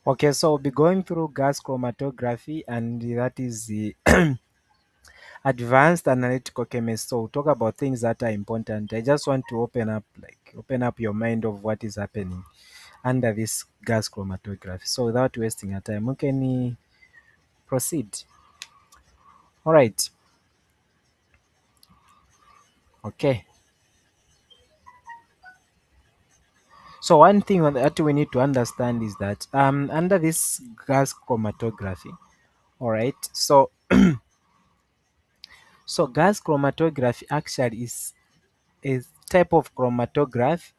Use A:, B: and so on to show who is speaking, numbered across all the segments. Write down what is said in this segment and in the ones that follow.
A: Okay, so we'll be going through gas chromatography, and that is the advanced analytical chemistry. So we'll talk about things that are important. I just want to open up your mind of what is happening under this gas chromatography. So without wasting our time, we can proceed. All right. Okay. So one thing that we need to understand is that under this gas chromatography, all right. So gas chromatography actually is a type of chromatograph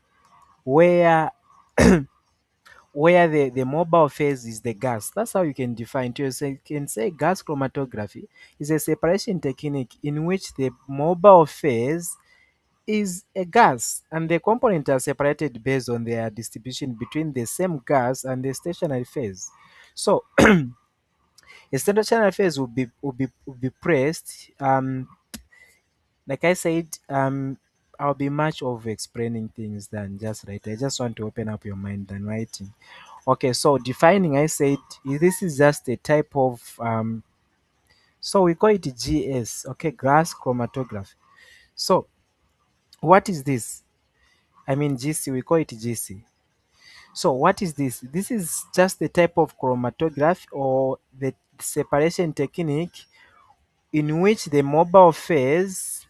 A: where the mobile phase is the gas. That's how you can define it. You can say gas chromatography is a separation technique in which the mobile phase is a gas and the components are separated based on their distribution between the same gas and the stationary phase. So a stationary phase will be pressed. Like I said, I'll be much of explaining things than just writing. I just want to open up your mind than writing. Okay, so defining, I said this is just a type of so we call it GS, okay, gas chromatography. So what is this? I mean GC, we call it GC. So what is this? This is just the type of chromatograph or the separation technique in which the mobile phase,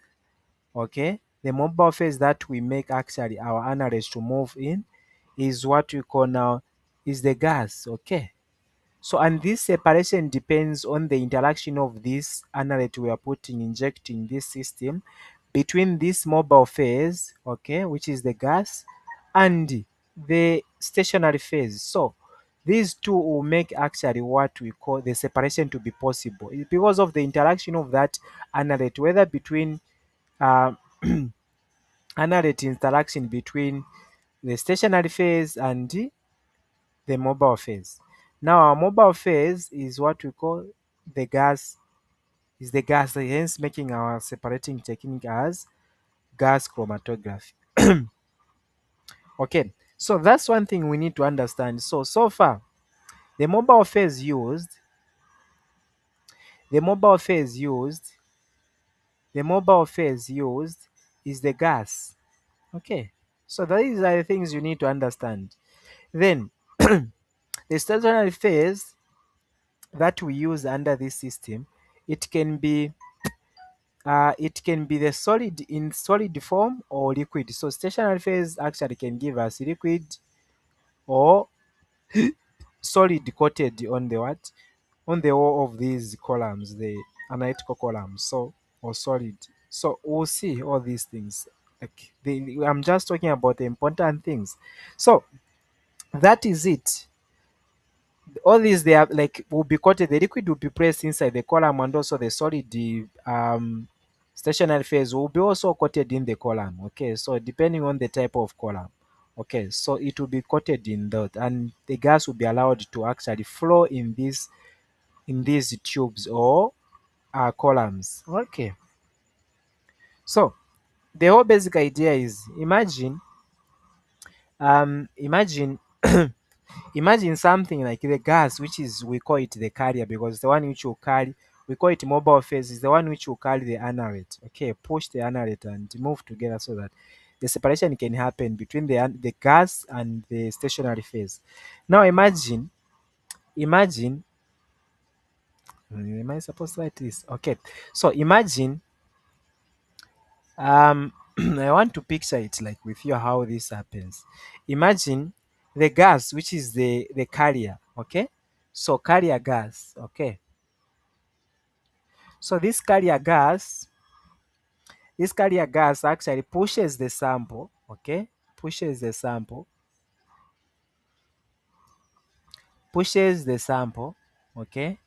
A: okay, the mobile phase that we make actually our analyst to move in is what we call now is the gas, okay. So, and this separation depends on the interaction of this analyte we are injecting this system between this mobile phase, okay, which is the gas, and the stationary phase. So, these two will make actually what we call the separation to be possible. It's because of the interaction of that analyte, whether between uh, analyte interaction between the stationary phase and the mobile phase. Now our mobile phase is what we call the gas, is the gas, hence making our separating technique as gas chromatography. Okay, so that's one thing we need to understand. So far, the mobile phase used, the mobile phase used, the mobile phase used is the gas. Okay, so these are the things you need to understand. Then the stationary phase that we use under this system, it can be the solid in solid form or liquid. So stationary phase actually can give us liquid or solid coated on the what? On the wall of these columns, the analytical columns. So or solid. So we'll see all these things. I'm just talking about the important things. So that is it. All these they are like will be coated. The liquid will be pressed inside the column, and also the solid stationary phase will be also coated in the column. Okay, so depending on the type of column, okay, so it will be coated in that, and the gas will be allowed to actually flow in these tubes or columns. Okay, so the whole basic idea is imagine imagine something like the gas, which is we call it the carrier because the one which will carry, we call it mobile phase, is the one which will carry the analyte. Okay, push the analyte and move together so that the separation can happen between the gas and the stationary phase. Now imagine, am I supposed to write this? Okay, so imagine I want to picture it like with you how this happens. Imagine the gas, which is the carrier, okay? So carrier gas, okay. So this carrier gas actually pushes the sample, okay? Pushes the sample, pushes the sample, okay?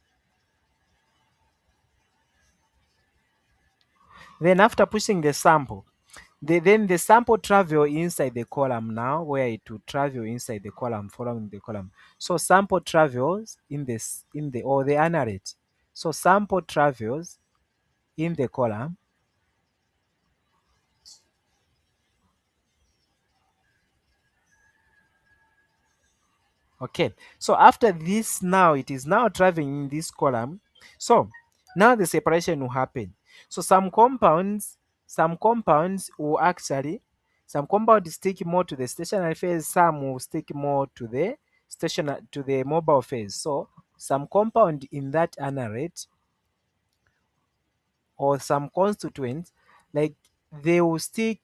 A: Then after pushing the sample, then the sample travel inside the column now, where it will travel inside the column, following the column. So sample travels in the or the analyte. So sample travels in the column. Okay, so after this, now it is now traveling in this column. So now the separation will happen. So some compounds will actually, some compounds stick more to the stationary phase, some will stick more to the mobile phase. So some compound in that anarate or some constituents, like, they will stick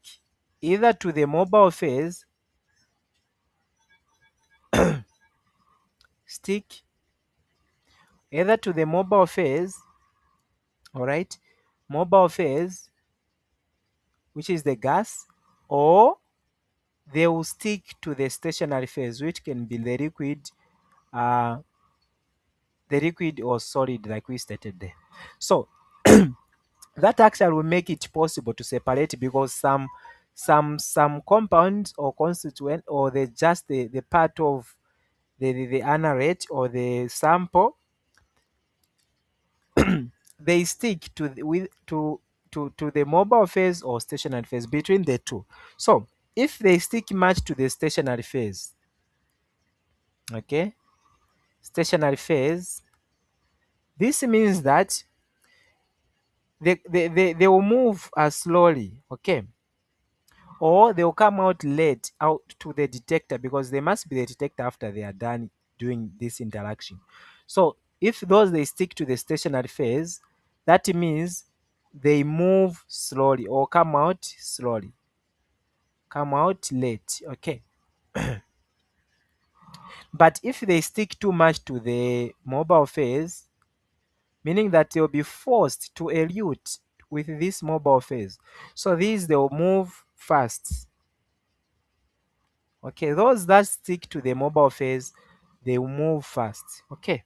A: either to the mobile phase, stick either to the mobile phase, all right, mobile phase, which is the gas, or they will stick to the stationary phase, which can be uh, the liquid or solid, like we stated there. So that actually will make it possible to separate, because some compounds or constituent, or the part of the anarate or the sample, they stick to to the mobile phase or stationary phase, between the two. So if they stick much to the stationary phase, okay, stationary phase, this means that they will move slowly, okay, or they will come out late out to the detector, because they must be the detector after they are done doing this interaction. So if those they stick to the stationary phase, that means they move slowly or come out late, okay. But if they stick too much to the mobile phase, meaning that they'll be forced to elute with this mobile phase, so these they'll move fast. Okay, those that stick to the mobile phase, they will move fast. Okay.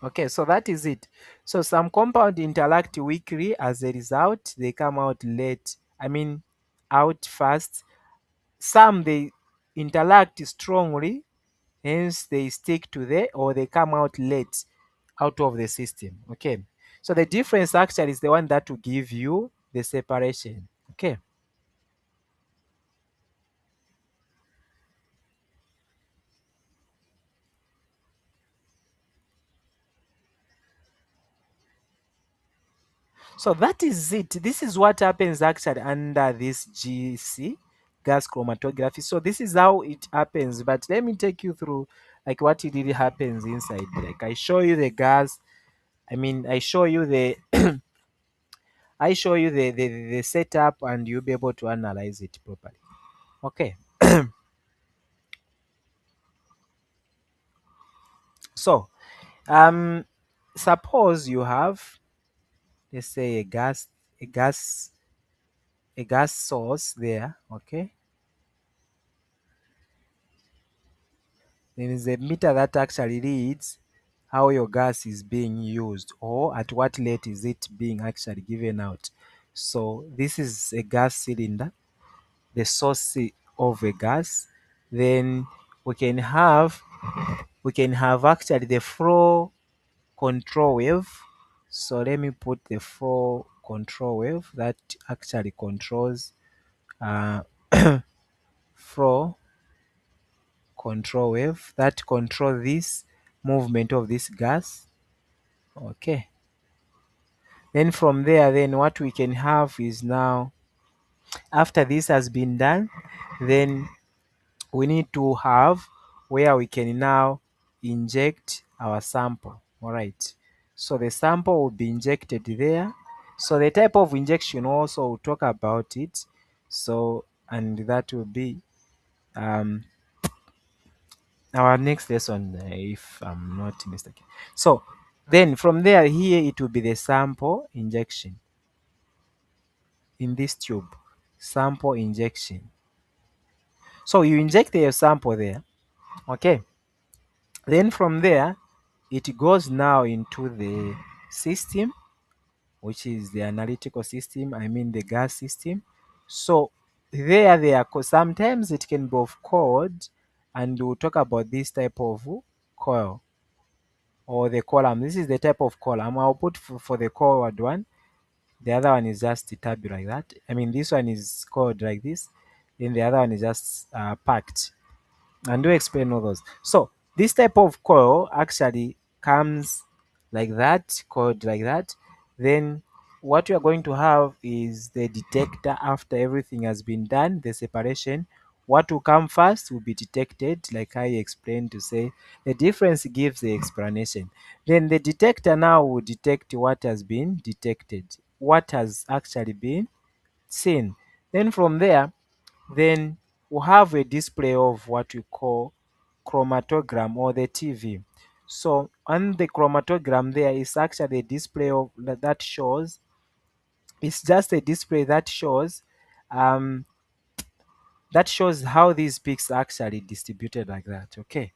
A: Okay, so that is it. So some compound interact weakly, as a result they come out late, I mean out fast. Some they interact strongly, hence they stick to the, or they come out late out of the system. Okay, so the difference actually is the one that will give you the separation. Okay. So that is it. This is what happens actually under this GC, gas chromatography. So this is how it happens. But let me take you through like what it really happens inside. Like I show you the gas. I mean, I show you the I show you the setup, and you'll be able to analyze it properly. Okay. So um suppose you have, let's say, a gas source there, okay. There is a meter that actually reads how your gas is being used, or at what rate is it being actually given out. So this is a gas cylinder, the source of a gas. Then we can have actually the flow control wave. So let me put the flow control wave that actually controls uh, flow control wave that control this movement of this gas. Okay, then from there, then what we can have is, now after this has been done, then we need to have where we can now inject our sample. All right, so the sample will be injected there. So the type of injection also we'll talk about it. So, and that will be um our next lesson, if I'm not mistaken. So then from there, here it will be the sample injection in this tube, sample injection. So you inject your sample there, okay. Then from there, it goes now into the system, which is the analytical system, I mean the gas system. So there they are sometimes it can be of cold, and we'll talk about this type of coil, or the column. This is the type of column I'll put for the coiled one. The other one is just tabu like that. I mean, this one is coiled like this. Then the other one is just packed. and do explain all those. So this type of coil actually comes like that, coiled like that. Then what you are going to have is the detector after everything has been done, the separation. What will come first will be detected, like I explained to say the difference gives the explanation. Then the detector now will detect what has been detected, what has actually been seen. Then from there, then we have a display of what we call chromatogram or the TV. So on the chromatogram there is actually a display of that shows, it's just a display um, that shows how these peaks are actually distributed like that. Okay.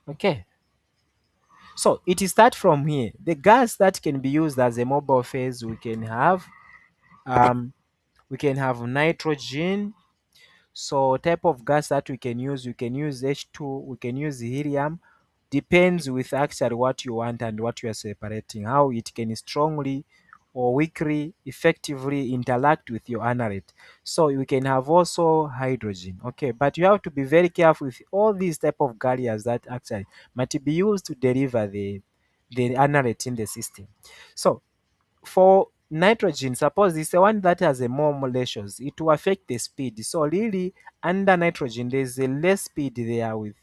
A: Okay. So it is start from here. The gas that can be used as a mobile phase, um, we can have nitrogen. So type of gas that we can use H2, we can use helium. Depends with actually what you want and what you are separating, how it can strongly or weakly, effectively interact with your anarate. So you can have also hydrogen. Okay, but you have to be very careful with all these type of carriers that actually might be used to deliver the anarate in the system. So for nitrogen, suppose it's the one that has a more molecules, it will affect the speed. So really, under nitrogen, there's a less speed there with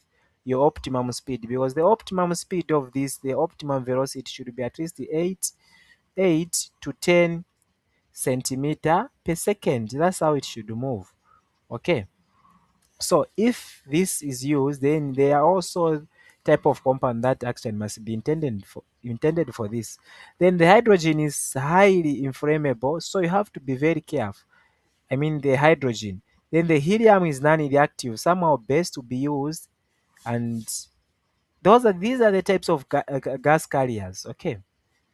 A: your optimum speed, because the optimum speed of this, the optimum velocity should be at least 8 to 10 centimeter per second. That's how it should move. Okay. So if this is used, then there are also type of compound that actually must be intended for this. Then the hydrogen is highly inflammable, so you have to be very careful. I mean the hydrogen. Then the helium is non-reactive, somehow best to be used, and these are the types of gas carriers. Okay.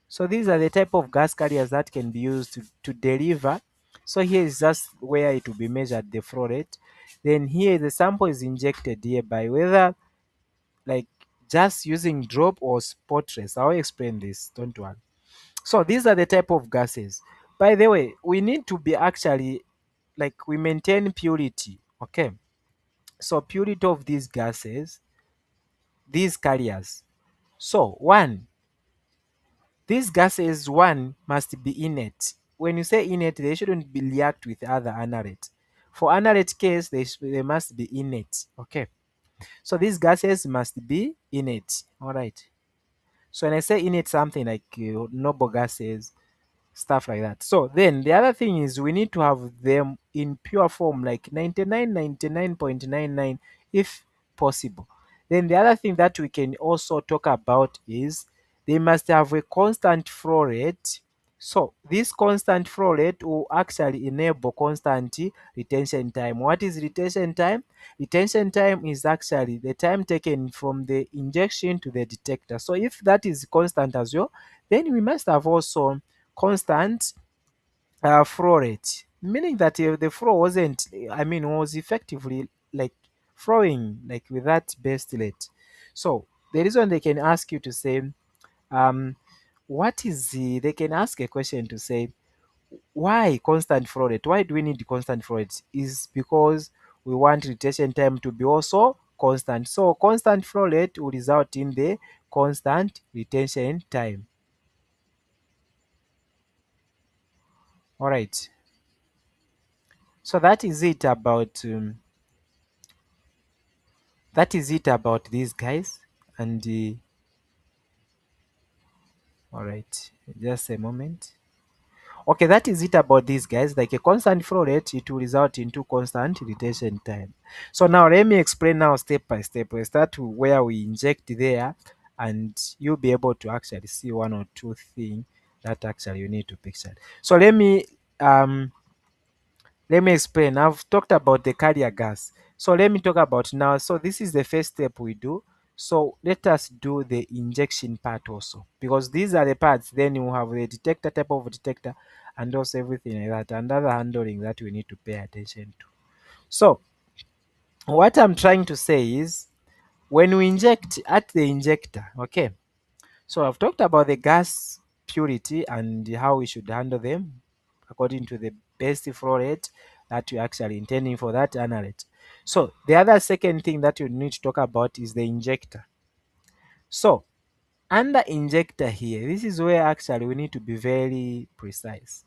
A: So these are the type of gas carriers that can be used to deliver. So here is just where it will be measured, the flow rate. Then here the sample is injected here by whether like just using drop or spot trace. I'll explain this, don't worry. So these are the type of gases. By the way, we need to be actually like we maintain purity. Okay. So purity of these gases, these carriers. So one, these gases, one, must be inert. When you say inert, they shouldn't be react with other anarate. For anarate case, they must be inert. Okay. So these gases must be inert. All right. So when I say inert, something like noble gases, stuff like that. So then the other thing is we need to have them in pure form, like 99.99 if possible. Then the other thing that we can also talk about is they must have a constant flow rate. So this constant flow rate will actually enable constant retention time. What is retention time? Retention time is actually the time taken from the injection to the detector. So if that is constant as well, then we must have also constant flow rate, meaning that if the flow wasn't, I mean, was effectively like flowing like with that best rate. So the reason they can ask you to say, um, they can ask a question to say, why constant flow rate? Why do we need constant flow rate? Is because we want retention time to be also constant. So constant flow rate will result in the constant retention time. All right. So that is it about these guys. And all right, just a moment. Okay, that is it about these guys. Like a constant flow rate, it will result into constant retention time. So now let me explain now step by step. We start where we inject there, and you'll be able to actually see one or two things that actually you need to picture. So let me explain. I've talked about the carrier gas. So let me talk about now. So this is the first step we do. So let us do the injection part also, because these are the parts. Then you have the detector, type of detector, and also everything like that, and other handling that we need to pay attention to. So what I'm trying to say is when we inject at the injector, okay. So I've talked about the gas purity and how we should handle them according to the best flow rate that we're actually intending for that analyte. So the other second thing that you need to talk about is the injector. So under injector here, this is where actually we need to be very precise.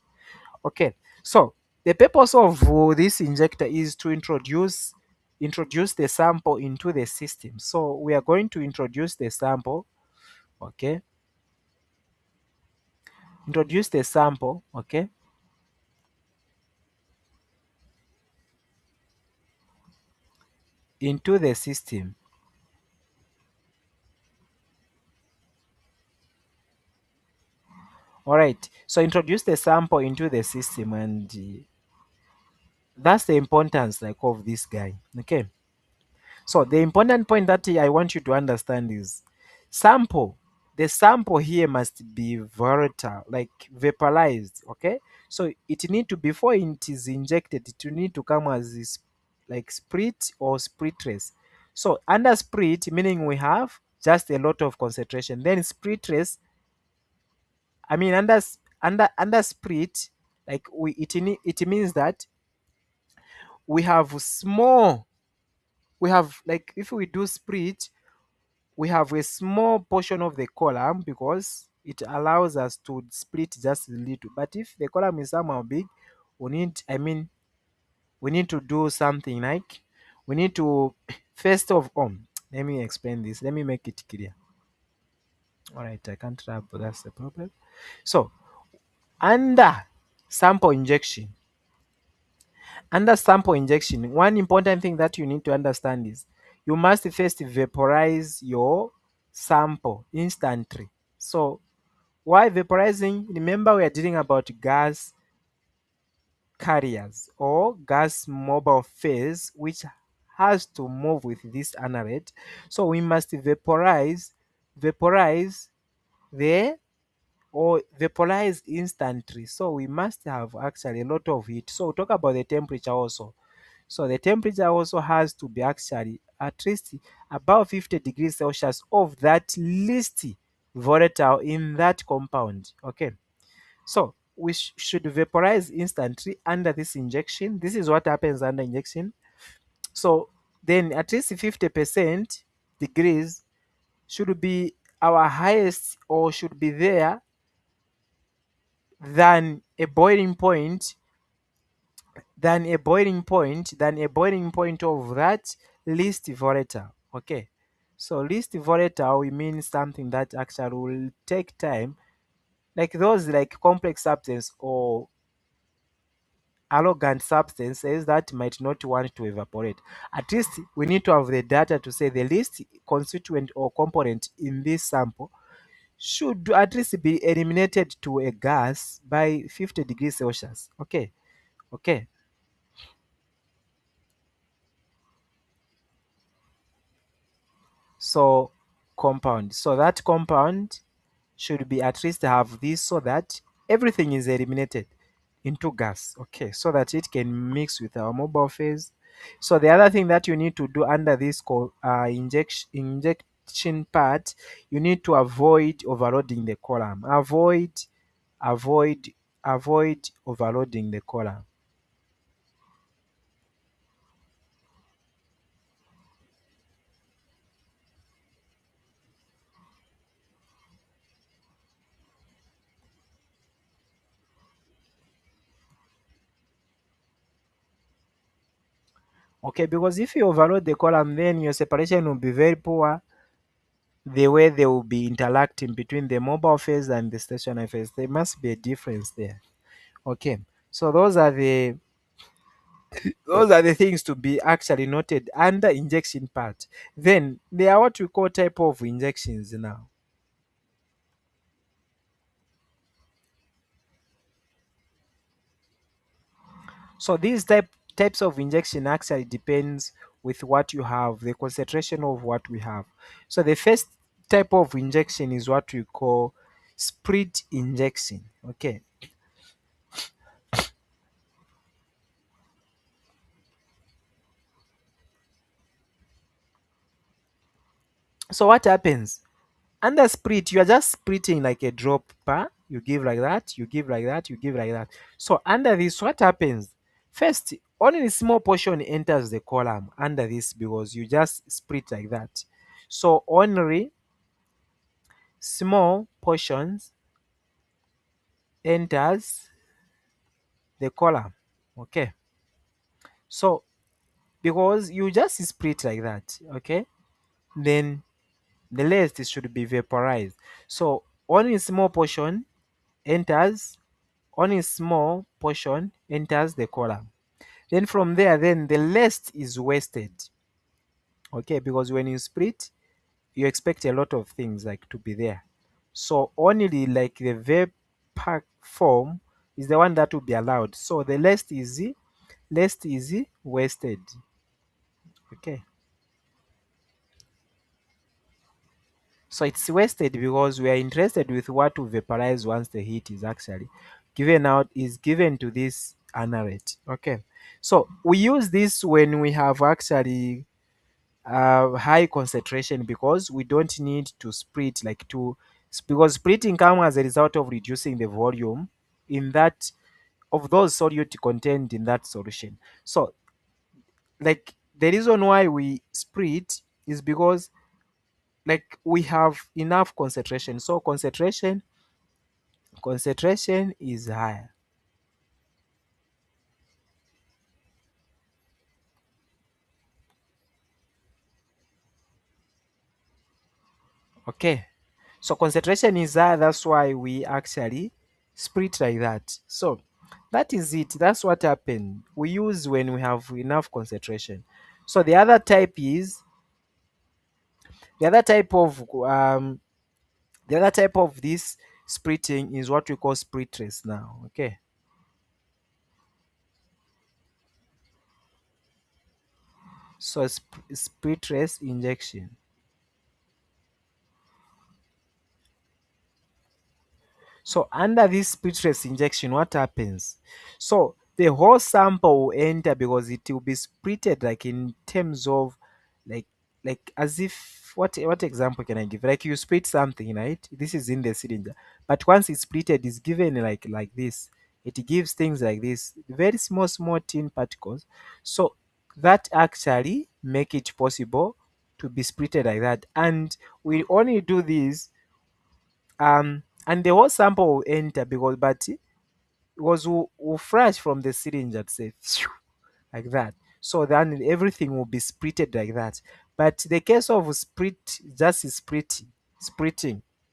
A: Okay, so the purpose of this injector is to introduce the sample into the system. So we are going to introduce the sample. Okay, introduce the sample. Okay, into the system. All right, so introduce the sample into the system, and that's the importance like of this guy. Okay, so the important point that I want you to understand is sample. The sample here must be volatile, like vaporized. Okay, so it need to, before it is injected, it will need to come as this like sprit or spritless. So under sprit meaning we have just a lot of concentration. Then spritless, I mean under sprit, like it means that we have small, we have like if we do split, we have a small portion of the column because it allows us to split just a little. But if the column is somehow big, we need, I mean, we need to do something like we need to first of all, let me explain this. Let me make it clear. All right, I can't wrap, but that's the problem. So under sample injection, under sample injection, one important thing that you need to understand is you must first vaporize your sample instantly. So why vaporizing? Remember, we are dealing about gas carriers or gas mobile phase, which has to move with this analyte. So we must vaporize the or vaporize instantly. So we must have actually a lot of heat. So we'll talk about the temperature also. So the temperature also has to be actually at least above 50 degrees Celsius of that least volatile in that compound. Okay. So we should vaporize instantly under this injection. This is what happens under injection. So then at least 50% degrees should be our highest or should be there than a boiling point, than a boiling point of that least volatile. Okay, so least volatile we mean something that actually will take time, like those like complex substance or arrogant substances that might not want to evaporate. At least we need to have the data to say the least constituent or component in this sample should at least be eliminated to a gas by 50 degrees Celsius. Okay, okay. So compound. So that compound should be at least have this so that everything is eliminated into gas. Okay, so that it can mix with our mobile phase. So the other thing that you need to do under this injection part, you need to avoid overloading the column. Avoid, avoid overloading the column. Okay, because if you overload the column, then your separation will be very poor. The way they will be interacting between the mobile phase and the stationary phase, there must be a difference there. Okay, so those are the things to be actually noted under injection part. Then there are what we call type of injections now. So these types of injection actually depends with what you have, the concentration of what we have. So the first type of injection is what we call sprit injection. Okay, so what happens under split, you are just splitting like a drop bar. You give like that, you give like that, you give like that. So under this, what happens? First, only a small portion enters the column under this because you just split like that. So only small portions enters the column. Okay. So because you just split like that, okay, then the rest should be vaporized. So only small portion enters, only small portion enters the column. Then from there, then the rest is wasted. Okay, because when you split, you expect a lot of things like to be there. So only like the vapor form is the one that will be allowed. So the rest is wasted. Okay. So it's wasted because we are interested with what to vaporize once the heat is actually given to this anarate. Okay. So we use this when we have actually high concentration because we don't need to split like to because splitting comes as a result of reducing the volume in that of those solute contained in that solution. So like the reason why we split is because like we have enough concentration. So concentration is higher. Okay. So concentration is higher, that's why we actually split like that. So that is it. That's what happened. We use when we have enough concentration. So the other type of the other type of this splitting is what we call split trace now. Okay. So split trace injection. So under this split trace injection, what happens? So the whole sample will enter because it will be splitted like in terms of like as if what example can I give? Like you split something, right? This is in the cylinder, but once it's splitted, it's given like this. It gives things like this, very small thin particles. So that actually make it possible to be splitted like that, and we only do this and the whole sample will enter because will flash from the cylinder to say like that. So then everything will be splitted like that. But the case of splitting,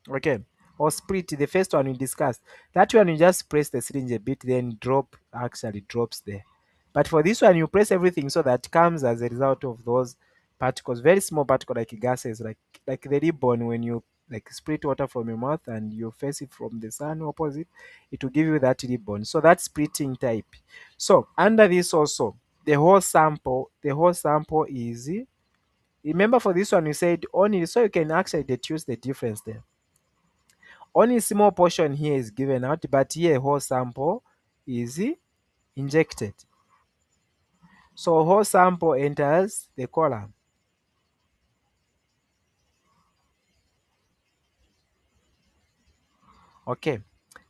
A: okay, or split, the first one we discussed, that one you just press the syringe a bit, then actually drops there. But for this one, you press everything so that comes as a result of those particles, very small particle like gases, like the ribbon when you like split water from your mouth and you face it from the sun opposite, it will give you that ribbon. So that's splitting type. So under this also, the whole sample is, remember for this one we said only, so you can actually deduce the difference there. Only small portion here is given out, but here whole sample is injected. So whole sample enters the column. Okay.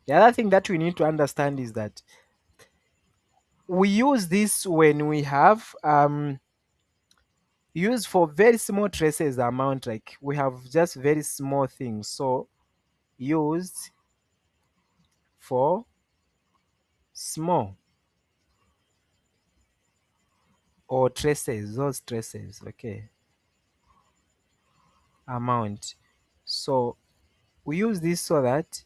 A: The other thing that we need to understand is that we use this when we have used for very small traces amount, like we have just very small things. So used for small or traces, those traces, okay, amount. So we use this so that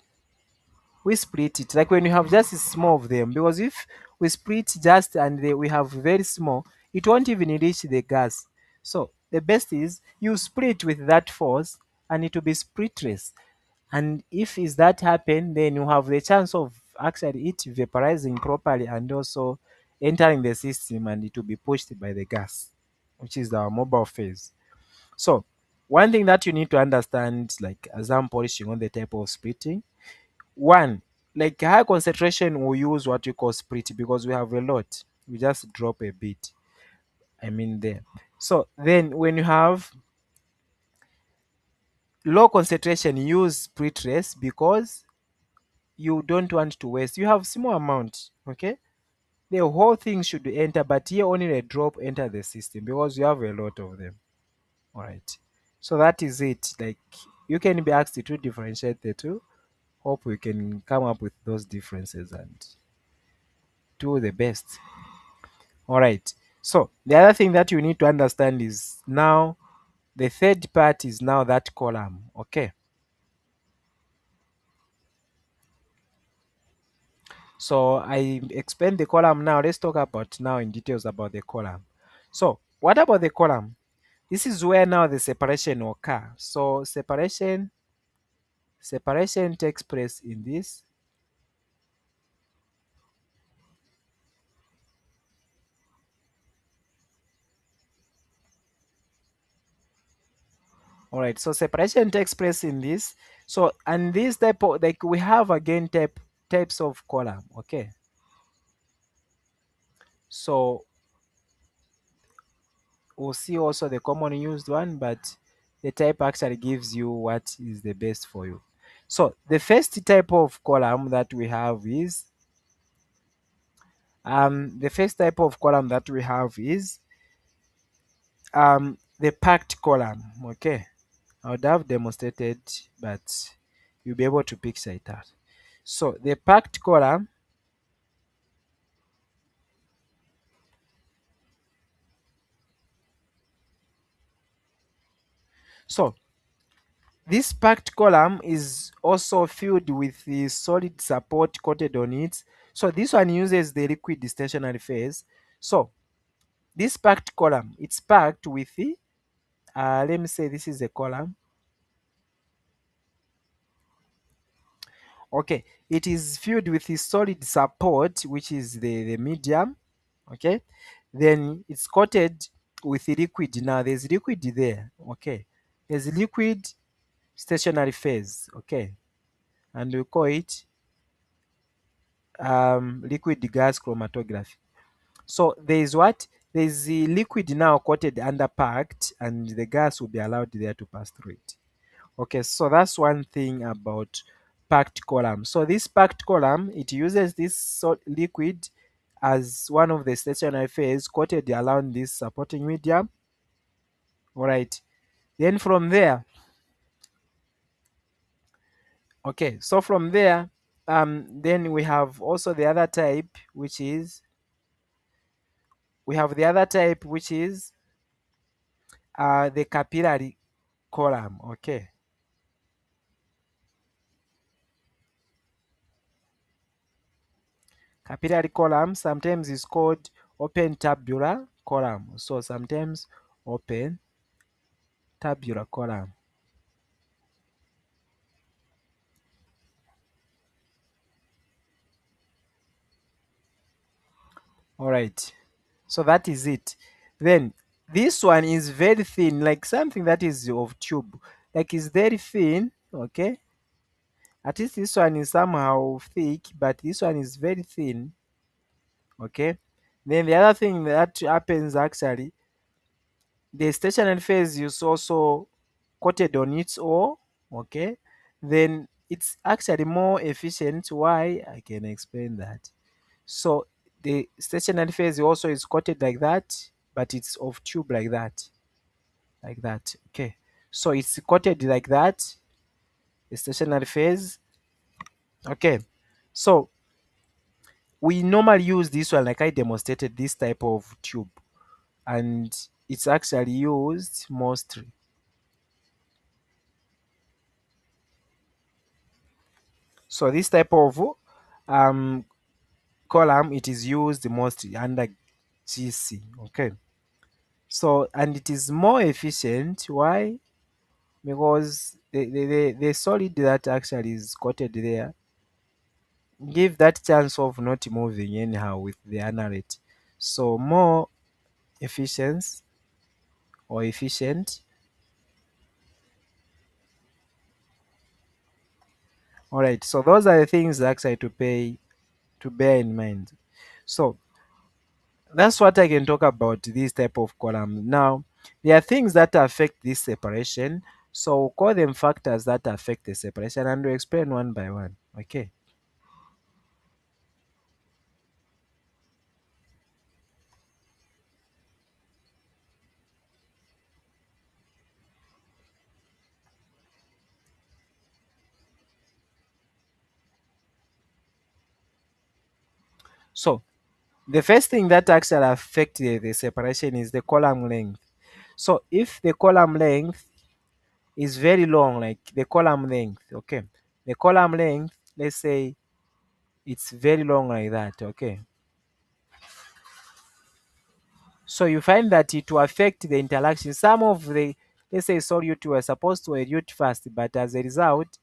A: we split it like when you have just small of them, because if we split just and we have very small, it won't even reach the gas. So the best is you split with that force and it will be splitless. And if is that happen, then you have the chance of actually it vaporizing properly and also entering the system, and it will be pushed by the gas, which is our mobile phase. So one thing that you need to understand, like as I'm polishing on the type of splitting, one, like high concentration will use what you call split because we have a lot. We just drop a bit. I mean there. So then when you have low concentration, use split trace because you don't want to waste. You have small amount, okay? the whole thing should enter, but here only a drop enter the system because you have a lot of them. All right. So that is it. Like, you can be asked to differentiate the two. Hope we can come up with those differences and do the best. All right. So the other thing that you need to understand is now the third part is now that column. Okay. So I explained the column now. Let's talk about now in details about the column. So what about the column? This is where now the separation occur. So separation takes place in this. All right. So separation takes place in this. So and this type of, like, we have again types of column. Okay. So we'll see also the common used one, but the type actually gives you what is the best for you. So the first type of column that we have is the first type of column that we have is the packed column. Okay, I would have demonstrated, but you'll be able to picture it out. So the packed column. So this packed column is also filled with the solid support coated on it. So this one uses the liquid stationary phase. So this packed column, it's packed with the, let me say this is a column. Okay, it is filled with the solid support, which is the medium. Okay, then it's coated with the liquid. Now there's liquid there. Okay, there's liquid stationary phase. Okay, and we call it liquid gas chromatography. So there is what? There is the liquid now coated under packed, and the gas will be allowed there to pass through it. Okay, so that's one thing about packed column. So this packed column, it uses this liquid as one of the stationary phase coated around this supporting medium. All right. Then from there, okay, so from there, then we have also the other type, which is the capillary column. Okay, capillary column sometimes is called open tabular column. So sometimes open tabular column. All right. So that is it. Then this one is very thin, like something that is of tube, like it's very thin. Okay. At least this one is somehow thick, but this one is very thin. Okay. Then the other thing that happens actually, the stationary phase is also coated on its own. Okay. Then it's actually more efficient. Why? I can explain that. So the stationary phase also is coated like that, but it's of tube like that, like that. Okay. So it's coated like that, the stationary phase. Okay. So we normally use this one, like I demonstrated, this type of tube, and it's actually used mostly. So this type of um, column, it is used mostly under GC. Okay. So and it is more efficient. Why? Because the solid that actually is coated there give that chance of not moving anyhow with the anarate. So more efficient or efficient. All right. So those are the things actually to bear in mind. So that's what I can talk about this type of column. Now there are things that affect this separation. So we'll call them factors that affect the separation, and we'll explain one by one. Okay. So the first thing that actually affects the separation is the column length. So if the column length is very long, like the column length, okay, the column length, let's say it's very long like that, okay. So you find that it will affect the interaction. Some of the, let's say, solute were supposed to elute fast, but as a result,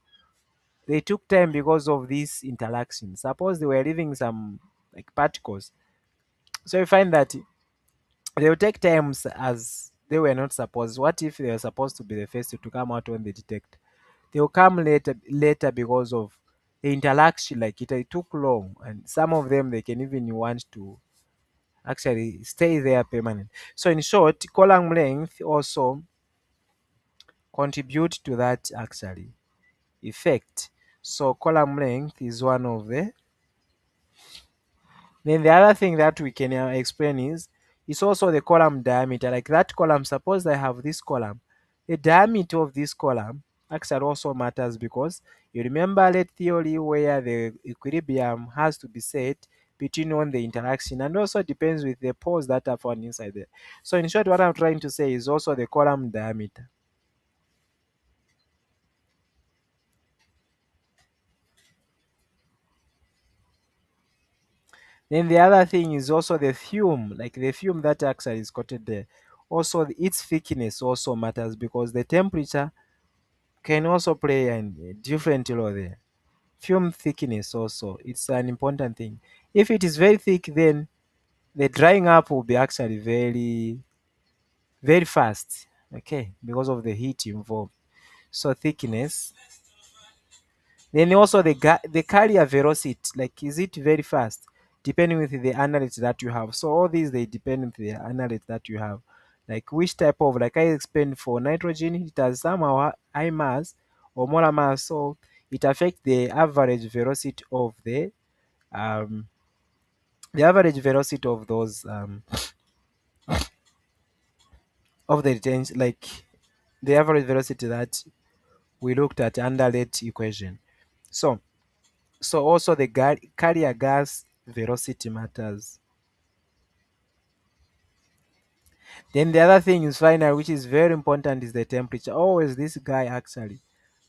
A: they took time because of this interaction. Suppose they were leaving some like particles. So you find that they will take times as they were not supposed. What if they were supposed to be the first to come out when they detect? They will come later because of the interaction, like it took long, and some of them they can even want to actually stay there permanent. So in short, column length also contribute to that actually effect. So column length is one of the. Then the other thing that we can explain is it's also the column diameter. Like that column, suppose I have this column, the diameter of this column actually also matters because you remember lead theory where the equilibrium has to be set between on the interaction and also depends with the pores that are found inside there. So in short, what I'm trying to say is also the column diameter. Then the other thing is also the fume, like the fume that actually is coated there. Also, its thickness also matters because the temperature can also play a different role there. Fume thickness also, it's an important thing. If it is very thick, then the drying up will be actually very, very fast, okay, because of the heat involved. So thickness. Then also the carrier velocity, like is it very fast, depending with the analyte that you have. So all these they depend with the analyte that you have. Like which type of, like I explained for nitrogen, it has somehow high mass or molar mass, so it affects um the average velocity of those of the returns, like the average velocity that we looked at under that equation. So also the carrier gas velocity matters. Then the other thing is final, which is very important, is the temperature. Always this guy actually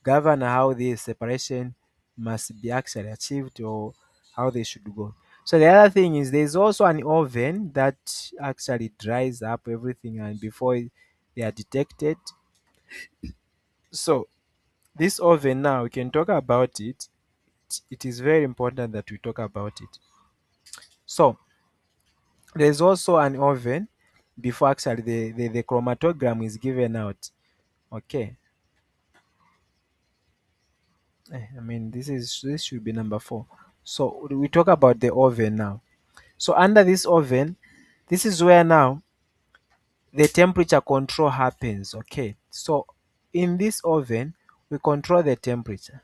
A: govern how the separation must be actually achieved or how they should go. So the other thing is there's also an oven that actually dries up everything and before they are detected. So this oven now we can talk about it. It is very important that we talk about it. So there's also an oven before actually the chromatogram is given out. Okay. I mean this should be number 4. So we talk about the oven now. So under this oven, this is where now the temperature control happens. Okay. So in this oven, we control the temperature.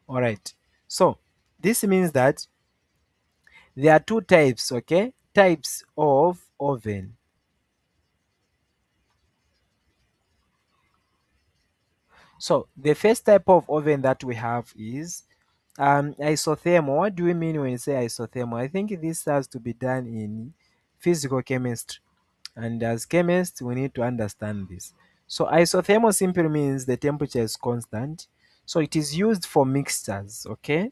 A: All right. So this means that there are two types, okay? Types of oven. So the first type of oven that we have is isothermal. What do we mean when we say isothermal? I think this has to be done in physical chemistry. And as chemists, we need to understand this. So isothermal simply means the temperature is constant. So it is used for mixtures, okay?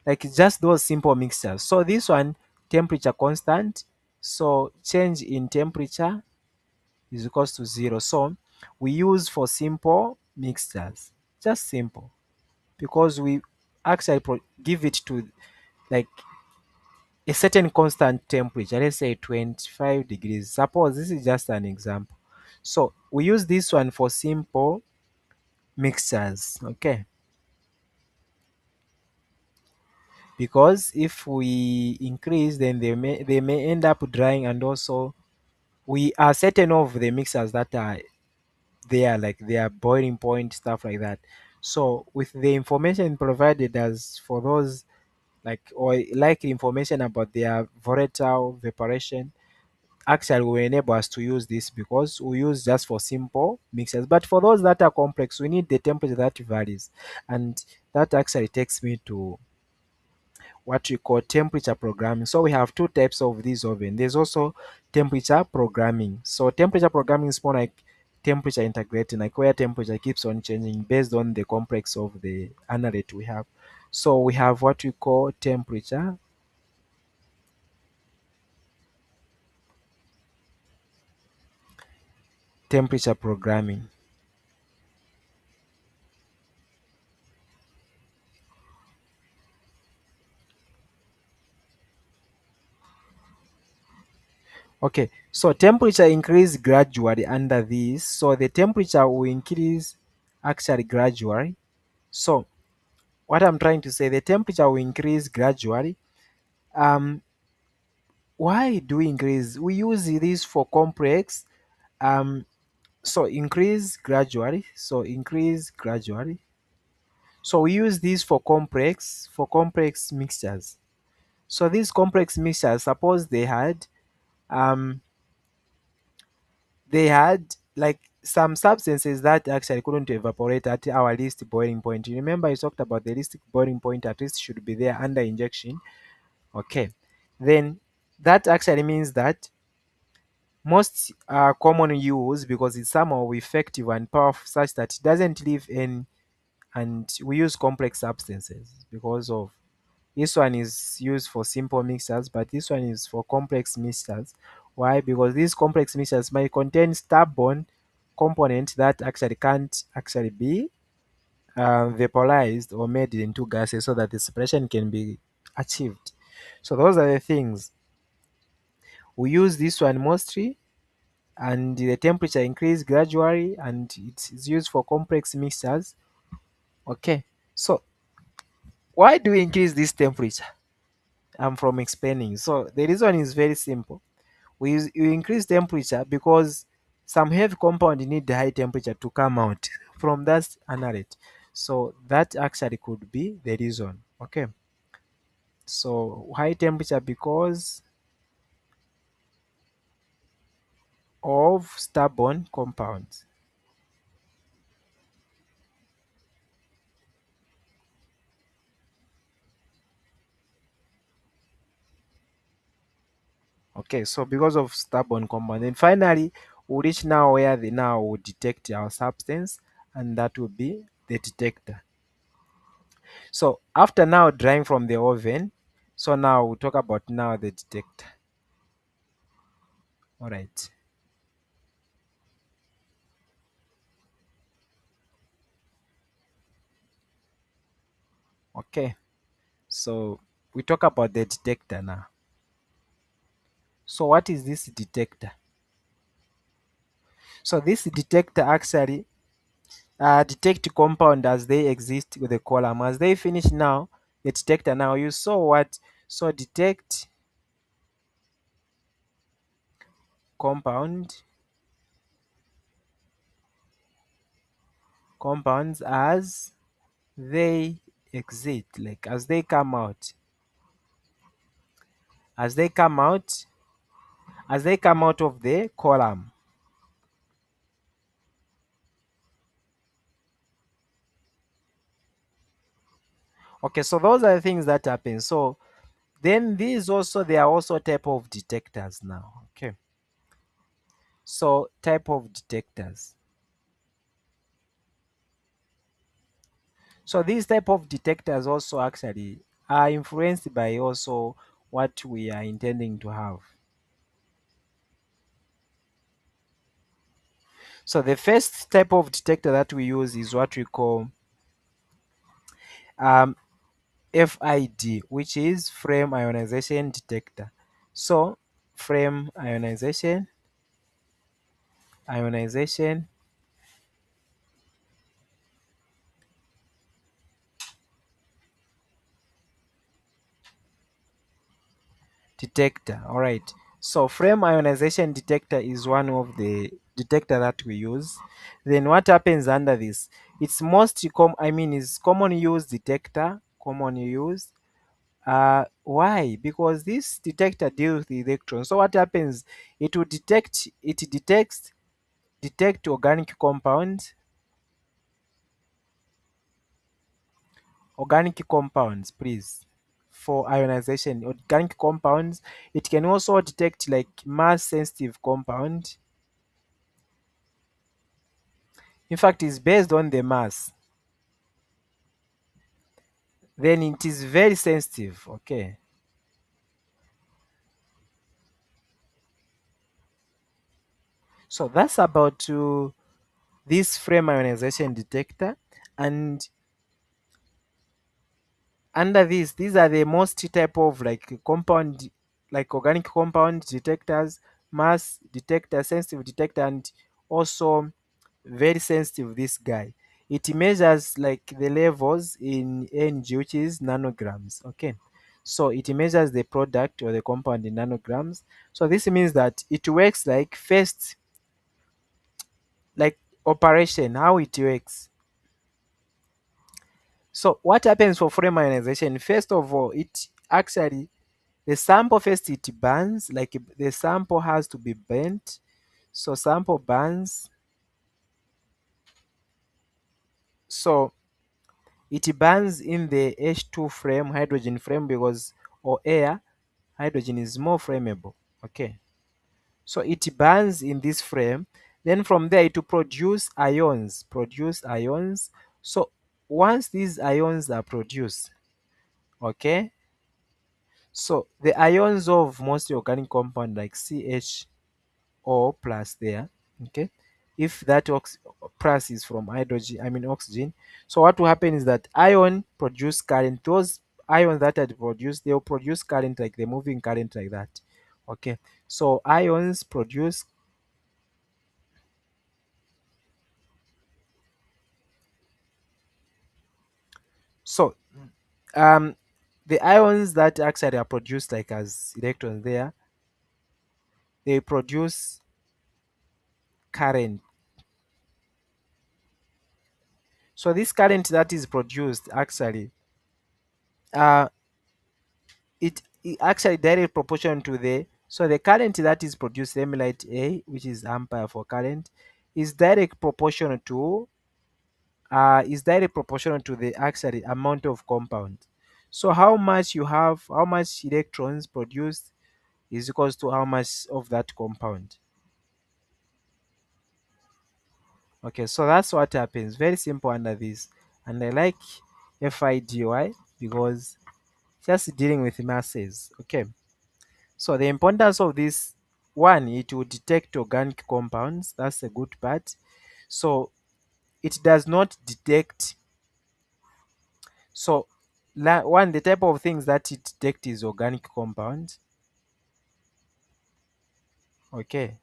A: Like just those simple mixtures. So this one, temperature constant. So change in temperature is equals to 0. So we use for simple mixtures, just simple, because we actually give it to like a certain constant temperature, let's say 25 degrees. Suppose this is just an example. So we use this one for simple mixtures, okay? Because if we increase, then they may end up drying, and also we are certain of the mixers that are there, like their boiling point, stuff like that. So with the information provided as for those like or like information about their volatile evaporation, actually will enable us to use this because we use just for simple mixers. But for those that are complex, we need the temperature that varies. And that actually takes me to what we call temperature programming. So we have two types of this oven. There's also temperature programming. So temperature programming is more like temperature integrating, like where temperature keeps on changing based on the complex of the analyte we have. So we have what we call temperature programming. Okay, so temperature increase gradually under this. So the temperature will increase actually gradually. So what I'm trying to say, the temperature will increase gradually. Um, why do we increase? We use this for complex. Um, so increase gradually. So increase gradually. So we use this for complex mixtures. So these complex mixtures, suppose um they had like some substances that actually couldn't evaporate at our least boiling point. You remember I talked about the least boiling point at least should be there under injection. Okay. Then that actually means that most common use because it's somehow effective and powerful such that it doesn't leave any, and we use complex substances because of this one is used for simple mixtures, but this one is for complex mixtures. Why? Because these complex mixtures might contain stubborn components that actually can't actually be vaporized or made into gases so that the separation can be achieved. So those are the things. We use this one mostly, and the temperature increase gradually, and it's used for complex mixtures. Okay. So why do we increase this temperature? I'm from explaining. So the reason is very simple. We increase temperature because some heavy compound need the high temperature to come out from that analyte. So that actually could be the reason. Okay. So high temperature because of stubborn compounds. Okay, so because of stubborn compound. Then finally we reach now where the now will detect our substance, and that will be the detector. So after now drying from the oven, so now we'll talk about now the detector. All right. Okay. So we talk about the detector now. So what is this detector? So this detector actually detect compound as they exist with the column. As they finish now, the detector now you saw what? So detect compound compounds as they exit, like as they come out, as they come out, as they come out of the column. Okay, so those are the things that happen. So then these also there are also type of detectors now. Okay. So type of detectors. So these type of detectors also actually are influenced by also what we are intending to have. So the first type of detector that we use is what we call um, FID, which is frame ionization detector. So frame ionization detector. All right. So frame ionization detector is one of the detector that we use. Then what happens under this? It's most is common use detector, common use Why? Because this detector deals with electrons. So what happens? It will detect. It detect organic compounds. Organic compounds, please. For ionization, organic compounds. It can also detect like mass sensitive compound. In fact, it's based on the mass. Then it is very sensitive. Okay. So that's about this frame ionization detector. And under this, these are the most type of like compound, like organic compound detectors, mass detector, sensitive detector, and also very sensitive. This guy, it measures like the levels in ng, which is nanograms. Okay, so it measures the product or the compound in nanograms. So this means that it works like first, like operation, how it works. So what happens for frame ionization? First of all, it actually, the sample first it burns, like the sample has to be burnt. So sample burns. So it burns in the H2 frame, hydrogen frame, because or air, hydrogen is more flammable. Okay. So it burns in this frame. Then from there it will produce ions. Produce ions. So once these ions are produced, okay, so the ions of mostly organic compound like CH plus there, okay, if that plus is from hydrogen, I mean oxygen. So what will happen is that ion produce current. Those ions that are produced, they will produce current, like the moving current, like that. Okay, so ions produce. So um the ions that actually are produced like as electrons there, they produce current. So this current that is produced actually, uh it actually direct proportion to the, so the current that is produced, let me write A, which is ampere for current, is direct proportional to the actually amount of compound. So how much you have, how much electrons produced is equals to how much of that compound. Okay, so that's what happens. Very simple under this. And I like FIDY because just dealing with masses. Okay. So the importance of this one, it will detect organic compounds. That's the good part. So it does not detect. So one, the type of things that it detects is organic compounds. Okay.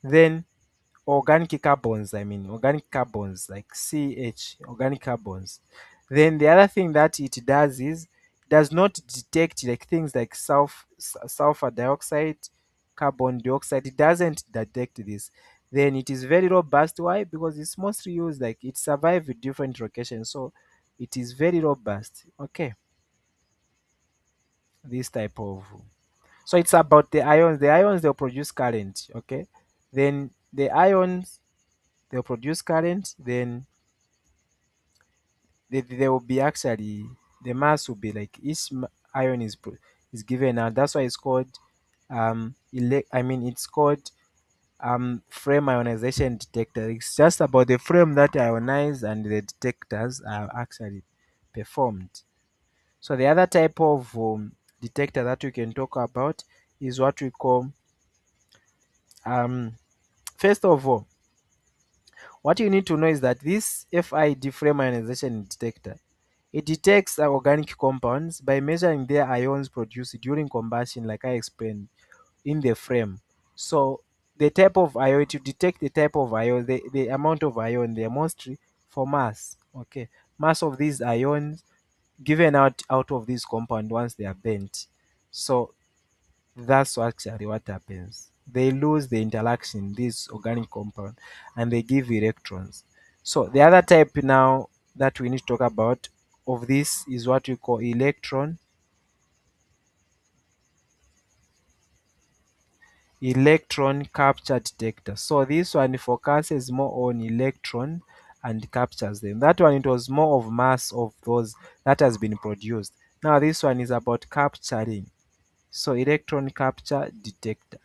A: Then organic carbons, I mean organic carbons like CH, organic carbons. Then the other thing that it does is does not detect like things like sulfur dioxide, carbon dioxide. It doesn't detect this. Then it is very robust. Why? Because it's mostly used like it survives with different locations. So it is very robust. Okay, this type of, so it's about the ions. The ions, they'll produce current. Okay, then the ions, they'll produce current. Then they will be actually, the mass will be like each ion is given, and that's why it's called I mean it's called frame ionization detector. It's just about the frame that ionize and the detectors are actually performed. So the other type of detector that we can talk about is what we call um first of all, what you need to know is that this FID frame ionization detector, it detects organic compounds by measuring their ions produced during combustion, like I explained in the frame. So the type of ion, to detect the type of ion, the amount of ion, they are mostly for mass. Okay, mass of these ions given out of this compound once they are bent. So that's actually what happens. They lose the interaction, this organic compound, and they give electrons. So the other type now that we need to talk about of this is what we call electron. electron capture detector. So this one focuses more on electron and captures them. That one, it was more of mass of those that has been produced. Now this one is about capturing. So electron capture detector.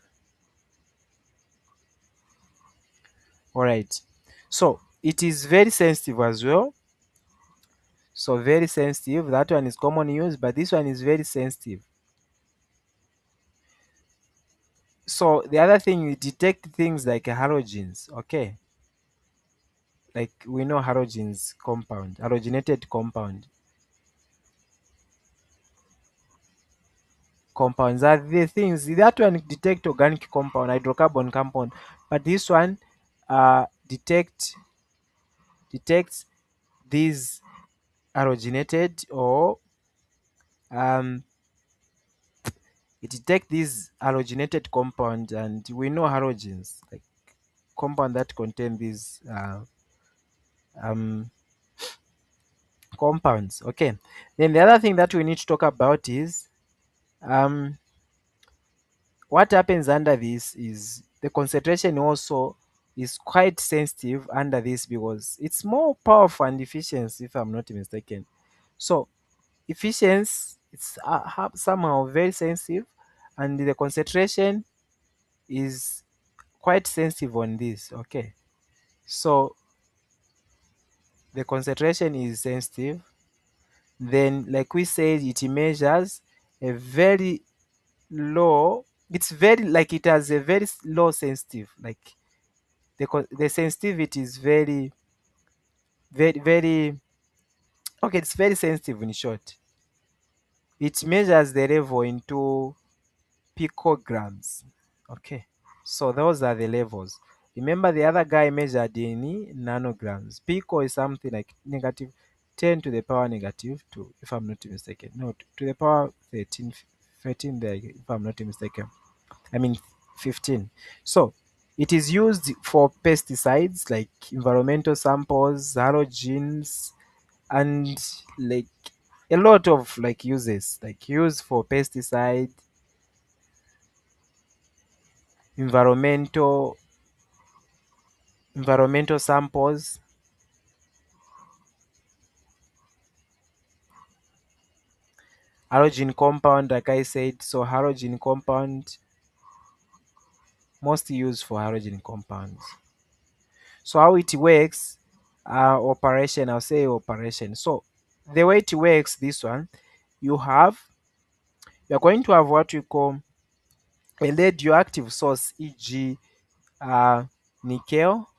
A: All right. So it is very sensitive as well. So very sensitive. That one is common use, but this one is very sensitive. So the other thing, we detect things like halogens. Okay, like we know halogens compound, halogenated compounds are the things that one detect organic compound, hydrocarbon compound, but this one detects these halogenated, or um, it detects these halogenated compound, and we know halogens like compound that contain these um, compounds. Okay, then the other thing that we need to talk about is um, what happens under this is the concentration also is quite sensitive under this because it's more powerful and efficient, if I'm not mistaken. So efficiency, it's somehow very sensitive, and the concentration is quite sensitive on this. Okay, so the concentration is sensitive. Then, like we said, it measures a very low. It's very, like, it has a very low sensitive, like the sensitivity is very okay, it's very sensitive. In short, it measures the level into picograms. Okay, so those are the levels. Remember, the other guy measured in nanograms. Pico is something like negative 10 to the power negative 2, if I'm not mistaken. No, to the power 13 there, if I'm not mistaken. I mean 15. So it is used for pesticides like environmental samples, halogens, and like a lot of like uses, like use for pesticide, environmental samples, halogen compound, like I said. So halogen compound, mostly used for halogen compounds. So how it works, operation, I'll say operation. So the way it works, this one, you have you're going to have what we call a radioactive source, e.g. nickel.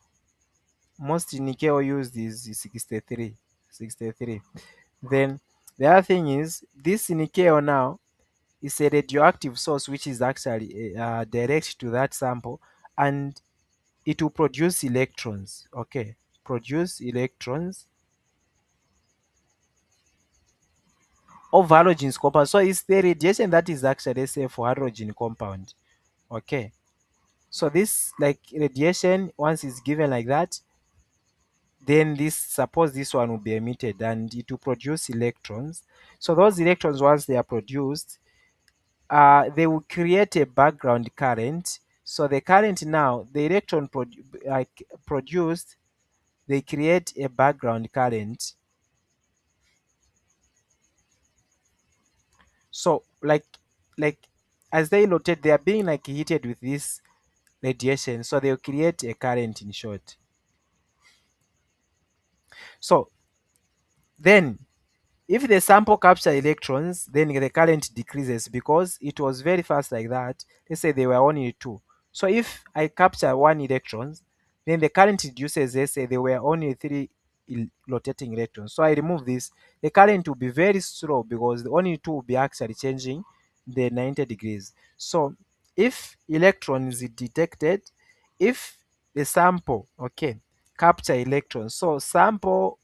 A: Most nickel used is 63. Then the other thing is, this nickel now is a radioactive source which is actually direct to that sample, and it will produce electrons. Okay, produce electrons of halogen compound. So it's the radiation that is actually safe for halogen compound. Okay, so this, like, radiation, once it's given like that, then this, suppose this one will be emitted and it will produce electrons. So those electrons, once they are produced, they will create a background current. So the current now, the electron produced, they create a background current. So like as they rotate, they are being like heated with this radiation, so they'll create a current, in short. So then, if the sample capture electrons, then the current decreases because it was very fast like that. Let's say they were only two. So if I capture one electrons, then the current reduces. Let's say there were only three rotating electrons. So I remove this. The current will be very slow because the only two will be actually changing the 90 degrees. So if electron is detected, if the sample, okay, capture electrons, so sample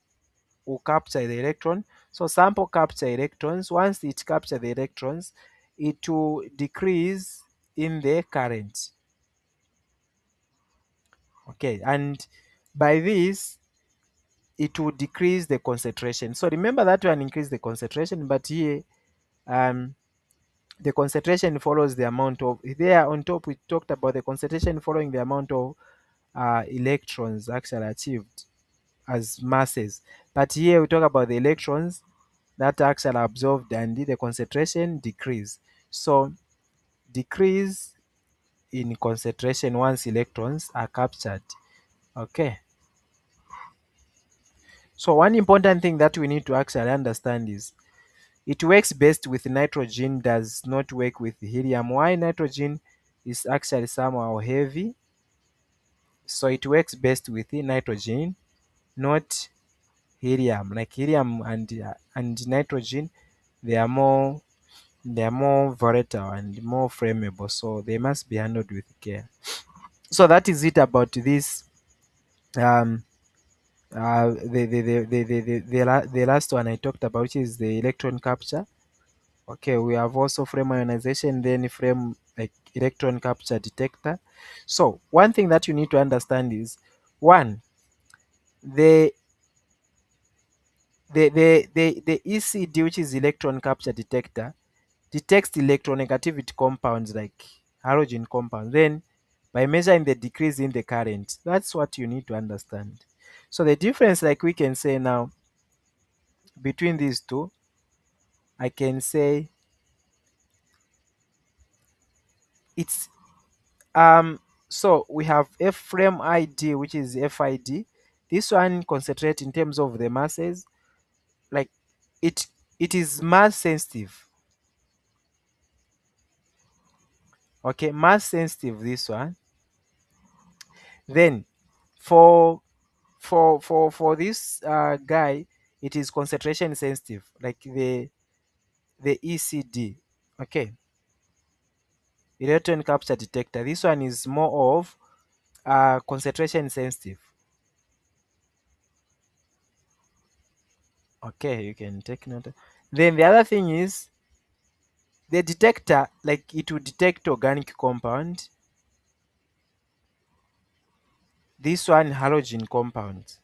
A: will capture the electron. So sample capture electrons. Once it capture the electrons, it will decrease in the current. Okay, and by this, it will decrease the concentration. So remember that one increase the concentration, but here um the concentration follows the amount of, there on top we talked about the concentration following the amount of electrons actually achieved as masses, but here we talk about the electrons that are actually absorbed and the concentration decrease. So decrease in concentration once electrons are captured. Okay, so one important thing that we need to actually understand is it works best with nitrogen, does not work with helium. Why? Nitrogen is actually somehow heavy, so it works best with nitrogen, not helium. Like helium and nitrogen, they are more they are more volatile and more flammable, so they must be handled with care. So that is it about this. Um, the last one I talked about, which is the electron capture. Okay, we have also frame ionization, then frame like electron capture detector. So one thing that you need to understand is one, the the ECD, which is electron capture detector, detects electronegativity compounds like halogen compounds. Then by measuring the decrease in the current, that's what you need to understand. So the difference, like we can say now, between these two, I can say it's so we have F frame ID, which is FID. This one concentrate in terms of the masses, like it it is mass sensitive. Okay, mass sensitive, this one. Then for for this guy, it is concentration sensitive, like the ECD. Okay, electron capture detector. This one is more of concentration sensitive. Okay, you can take note. Then the other thing is the detector, like it will detect organic compound. This one halogen compound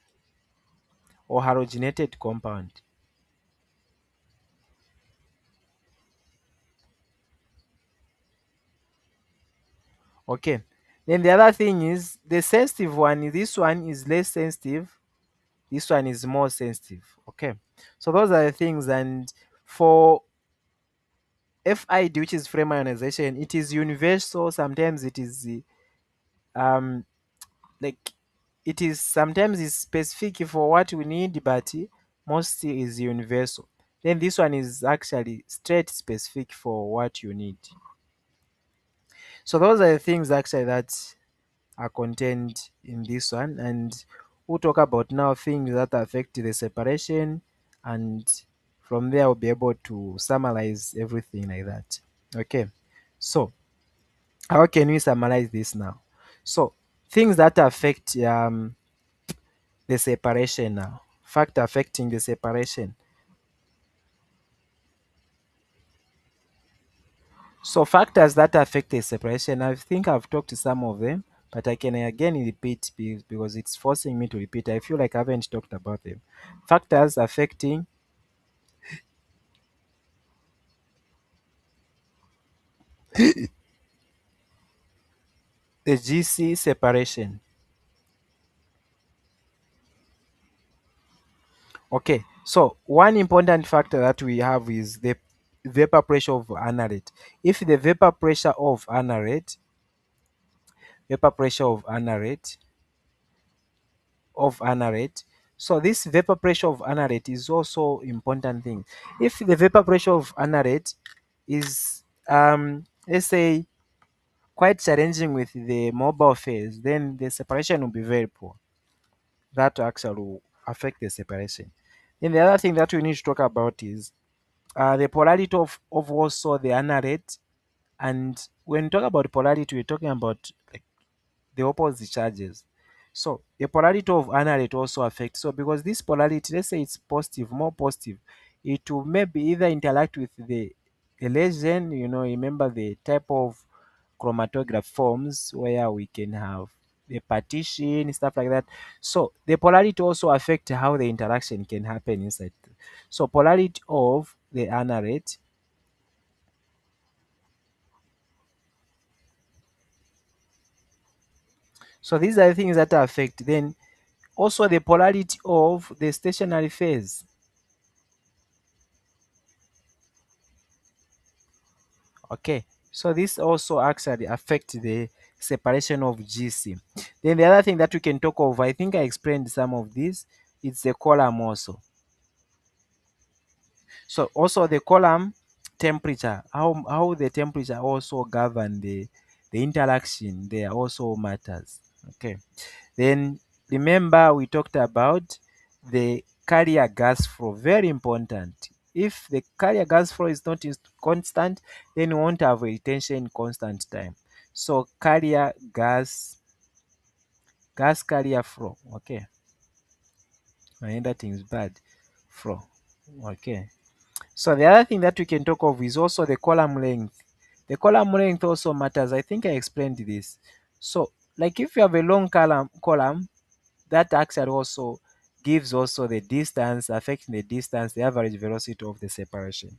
A: or halogenated compound. Okay. Then the other thing is the sensitive one. This one is less sensitive. This one is more sensitive. Okay. So those are the things. And for FID, which is frame ionization, it is universal. Sometimes it is um like it is sometimes it's specific for what we need, but mostly is universal. Then this one is actually straight specific for what you need. So those are the things actually that are contained in this one, and we'll talk about now things that affect the separation, and from there we'll be able to summarize everything like that. Okay, so how can we summarize this now? So things that affect the separation now, factor affecting the separation. So factors that affect the separation, I think I've talked to some of them, but I can again repeat because it's forcing me to repeat. I feel like I haven't talked about them. Factors affecting the GC separation. Okay, so one important factor that we have is the vapor pressure of anarate. If the vapor pressure of anarate so this vapor pressure of anarate is also important thing. If the vapor pressure of anarate is let's say quite challenging with the mobile phase, then the separation will be very poor. That actually will affect the separation. Then the other thing that we need to talk about is the polarity of also the anarate. And when we talk about polarity, we're talking about like the opposite charges. So the polarity of anarate also affects. So because this polarity, let's say it's positive, more positive, it will maybe either interact with the lesion. Remember the type of chromatograph forms where we can have the partition, stuff like that. So the polarity also affect how the interaction can happen inside. So polarity of the anarate So these are the things that affect. Then also the polarity of the stationary phase. Okay, so this also actually affect the separation of GC. Then the other thing that we can talk of, I think I explained some of this, it's the column also. So also the column temperature, how the temperature also govern the interaction there also matters. Okay. Then remember we talked about the carrier gas flow, very important. If the carrier gas flow is not constant, then we won't have a retention constant time. So gas carrier flow. Okay. Another thing is bad flow. Okay. So the other thing that we can talk of is also the column length. The column length also matters. I think I explained this. So like if you have a long column, that actually also gives also the distance, affecting the distance, the average velocity of the separation.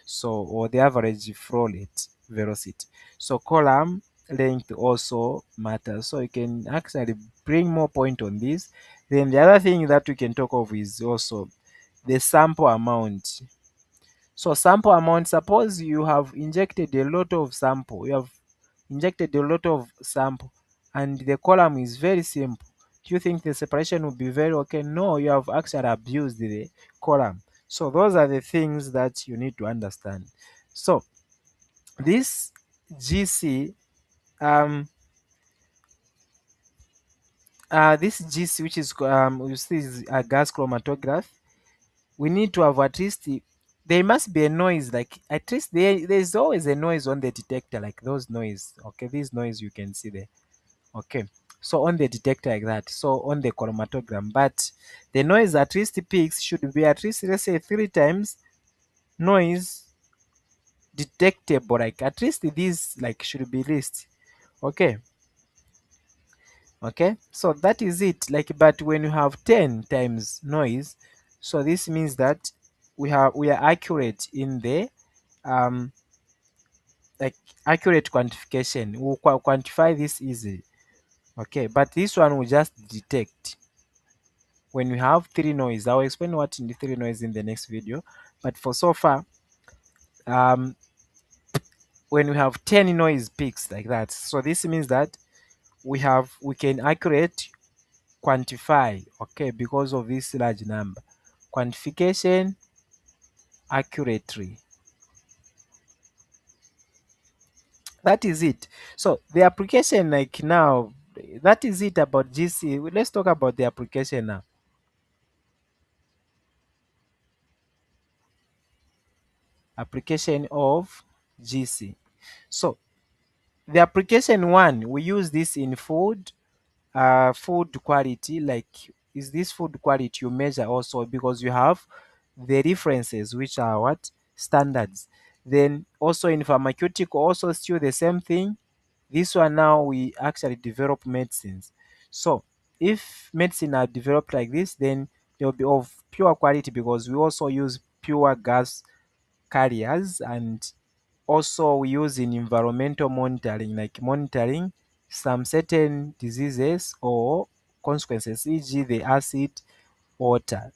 A: So, or the average flow rate velocity. So column length also matters. So you can actually bring more point on this. Then the other thing that we can talk of is also the sample amount. So sample amount, suppose you have injected a lot of sample, you have injected a lot of sample and the column is very simple. Do you think the separation will be very okay? No, you have actually abused the column. So those are the things that you need to understand. So this GC, um, this GC, which is you see is a gas chromatograph, we need to have at least there must be a noise, like at least there's always a noise on the detector, like those noise. Okay, this noise you can see there. Okay, so on the detector like that, so on the chromatogram, but the noise at least peaks should be at least, let's say, 3 times noise detectable, like at least these like should be least. Okay. Okay, so that is it, like, but when you have 10 times noise, so this means that we are accurate in the um like accurate quantification. We'll quantify this easily. Okay, but this one will just detect when we have 3 noise. I'll explain what in the 3 noise in the next video, but for so far, um when we have 10 noise peaks like that, so this means that we can accurate quantify, okay, because of this large number. Quantification accurately. That is it. So the application, like now, that is it about GC. Let's talk about the application now. Application of GC. So the application one, we use this in food quality. Like, is this food quality you measure also, because you have the references which are what standards. Then also in pharmaceutical, also still the same thing. This one now we actually develop medicines. So if medicine are developed like this, then they'll be of pure quality, because we also use pure gas carriers, and also we use in environmental monitoring, like monitoring some certain diseases or consequences, e.g. the acid water,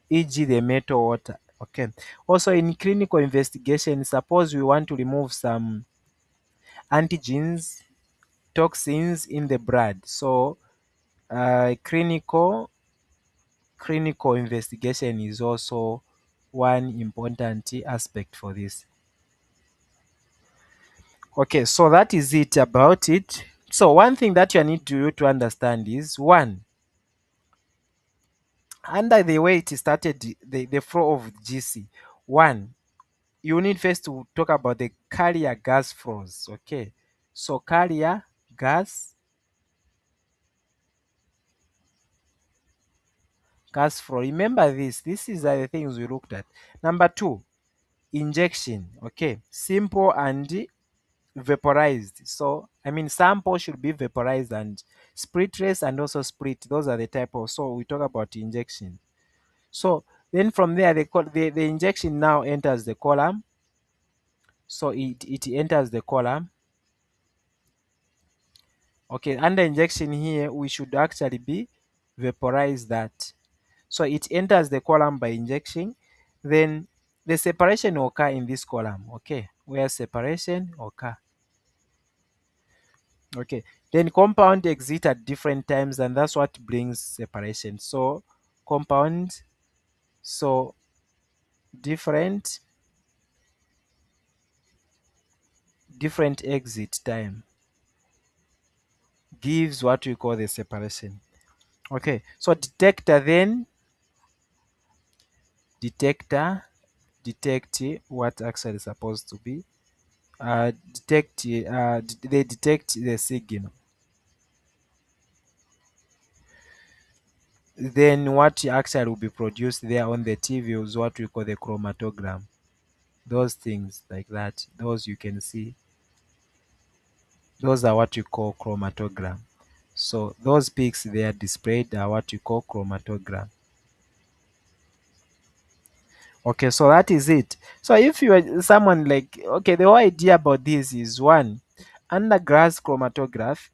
A: e.g. the metal water. Okay. Also in clinical investigation, suppose we want to remove some antigens, toxins in the blood. So clinical investigation is also one important aspect for this. Okay, so that is it about it. So one thing that you need to understand is, one, under the way it started, the flow of GC. One, you need first to talk about the carrier gas flows. Okay, so carrier gas flow. Remember this. This is the things we looked at. Number two, injection. Okay, simple and vaporized. So I mean, sample should be vaporized, and splitless and also split. Those are the type of. So we talk about injection. So then from there, the injection now enters the column. So it enters the column. Okay, under injection here, we should actually be vaporize that. So it enters the column by injection. Then the separation will occur in this column, okay, where separation occur. Okay, then compound exit at different times, and that's what brings separation. So compound, so different exit time gives what we call the separation. Okay, so detector then, detector detect what actually supposed to be they detect the signal. Then what actually will be produced there on the TV is what we call the chromatogram. Those things like that, those you can see, those are what you call chromatogram. So those peaks they are displayed are what you call chromatogram. Okay, so that is it. So if you are someone like, okay, the whole idea about this is one, under gas chromatograph,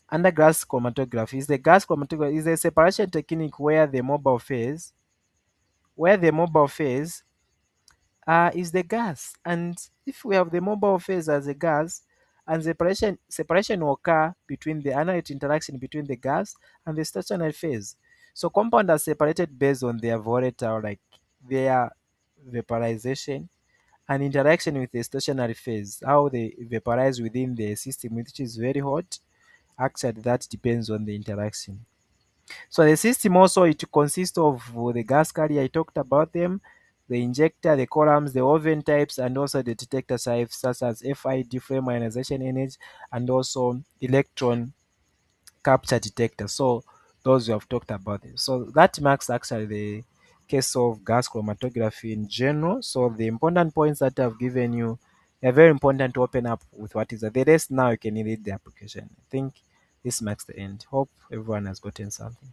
A: under gas chromatography is the gas chromatography is a separation technique where the mobile phase is the gas. And if we have the mobile phase as a gas, and separation will occur between the analyte interaction between the gas and the stationary phase. So compound are separated based on their volatile, like their vaporization and interaction with the stationary phase, how they vaporize within the system which is very hot. Actually, that depends on the interaction. So the system also it consists of the gas carrier, I talked about them, the injector, the columns, the oven types, and also the detector types such as FID, flame ionization energy, and also electron capture detector. So those we have talked about. So that marks actually the case of gas chromatography in general. So the important points that I've given you are very important to open up with what is that. The rest now you can read the application. I think this marks the end. Hope everyone has gotten something.